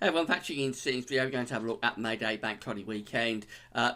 Hey everyone, Patrick in this video. We're going to have a look at May Day Bank Holiday weekend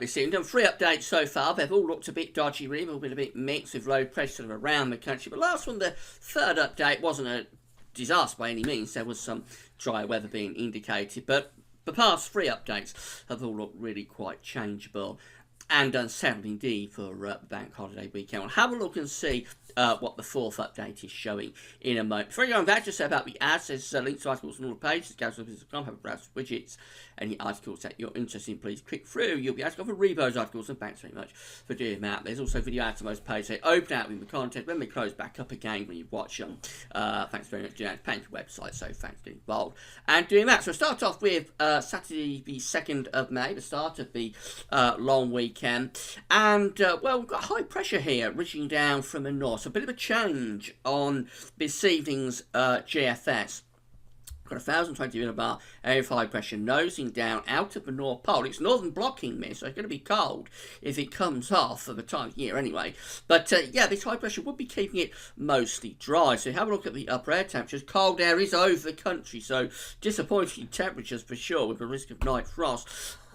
this evening. Done 3 updates so far. They've all looked a bit dodgy, really. All been a bit mixed with low pressure sort of around the country. But last one, the third update, wasn't a disaster by any means. There was some dry weather being indicated. But the past 3 updates have all looked really quite changeable and unsettled indeed for Bank Holiday weekend. We'll have a look and see what the 4th update is showing in a moment. Before you go on that, just say about the ads, there's links to articles on all the pages, GarySmallBusiness.com, have a browse widgets, any articles that you're interested in, please click through. You'll be able to go for read those articles, and thanks very much for doing that. There's also video ads on most pages. They open out with the content, when they close back up again when you watch them. Thanks very much for doing that. Paying for your website, so thanks for getting involved and doing that. So we'll start off with Saturday the 2nd of May, the start of the long weekend. And, well, we've got high pressure here, reaching down from the north. So a bit of a change on this evening's GFS. Got 1,020 millibar area of high pressure nosing down out of the North Pole. It's northern blocking this, so it's going to be cold if it comes off for the time of year anyway. But yeah, this high pressure would be keeping it mostly dry. So have a look at the upper air temperatures. Cold air is over the country, so disappointing temperatures for sure with the risk of night frost.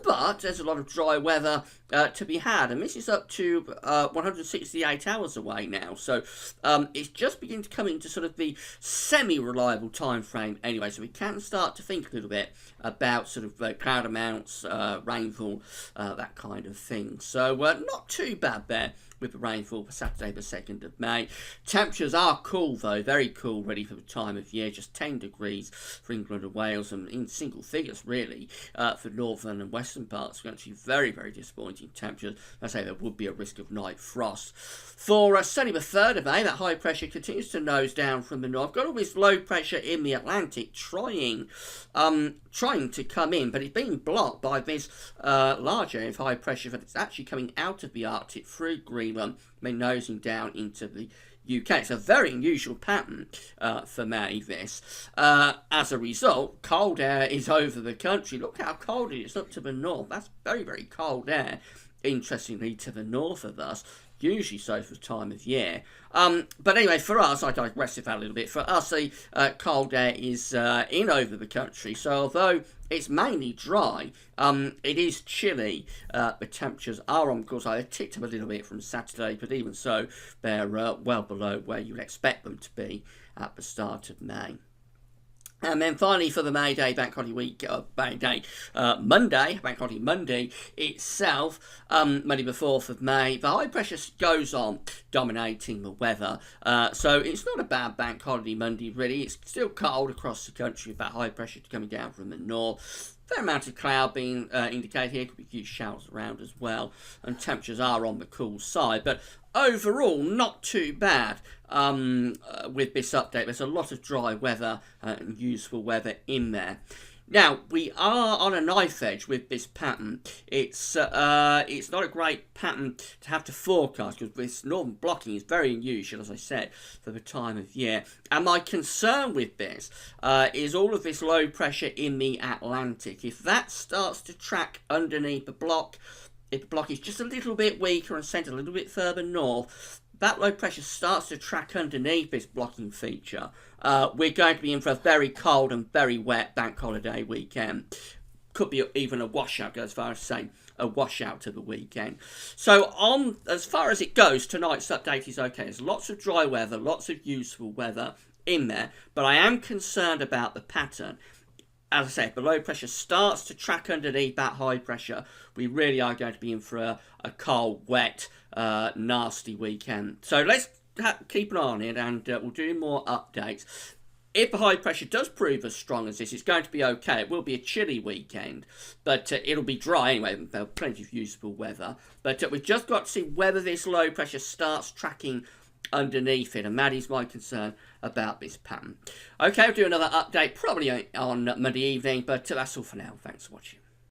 But there's a lot of dry weather to be had, and this is up to 168 hours away now. So it's just beginning to come into sort of the semi-reliable time frame anyway. So we can start to think a little bit about sort of cloud amounts, rainfall, that kind of thing. So not too bad there with the rainfall for Saturday the 2nd of May. Temperatures are cool though, very cool, ready for the time of year, just 10 degrees for England and Wales, and in single figures really for northern and western parts of the country. Very, very disappointing temperatures. I say there would be a risk of night frost. For Sunday the 3rd of May, that high pressure continues to nose down from the north. Got all this low pressure in the Atlantic trying to come in, but it's being blocked by this large area of high pressure that it's actually coming out of the Arctic through Greenland, nosing down into the UK. It's a very unusual pattern for May, this. As a result, cold air is over the country. Look how cold it is up to the north. That's very, very cold air, interestingly, to the north of us. Usually so for the time of year. But anyway, for us, I digress that a little bit. For us, the cold air is in over the country. So although it's mainly dry, it is chilly. The temperatures are on course. I ticked up a little bit from Saturday, but even so, they're well below where you would expect them to be at the start of May. And then finally for the May Day Bank Holiday week, Monday, Bank Holiday Monday itself, Monday the 4th of May, the high pressure goes on dominating the weather. So it's not a bad Bank Holiday Monday really. It's still cold across the country with that high pressure coming down from the north. Fair amount of cloud being indicated here. Could be a few showers around as well, and temperatures are on the cool side, but overall not too bad with this update. There's a lot of dry weather and useful weather in there. Now, we are on a knife edge with this pattern. It's not a great pattern to have to forecast because this northern blocking is very unusual, as I said, for the time of year. And my concern with this is all of this low pressure in the Atlantic. If that starts to track underneath the block, if the block is just a little bit weaker and sent a little bit further north, that low pressure starts to track underneath this blocking feature. We're going to be in for a very cold and very wet Bank Holiday weekend. Could be even a washout, go as far as saying a washout of the weekend. So on as far as it goes, tonight's update is okay. There's lots of dry weather, lots of useful weather in there, but I am concerned about the pattern. As I said, the low pressure starts to track underneath that high pressure. We really are going to be in for a cold, wet, nasty weekend. So let's keep an eye on it, and we'll do more updates. If the high pressure does prove as strong as this, it's going to be okay. It will be a chilly weekend, but it'll be dry anyway. There'll be plenty of useful weather. But we've just got to see whether this low pressure starts tracking underneath it, and that is my concern about this pattern. Okay, I'll do another update probably on Monday evening, but that's all for now. Thanks for watching.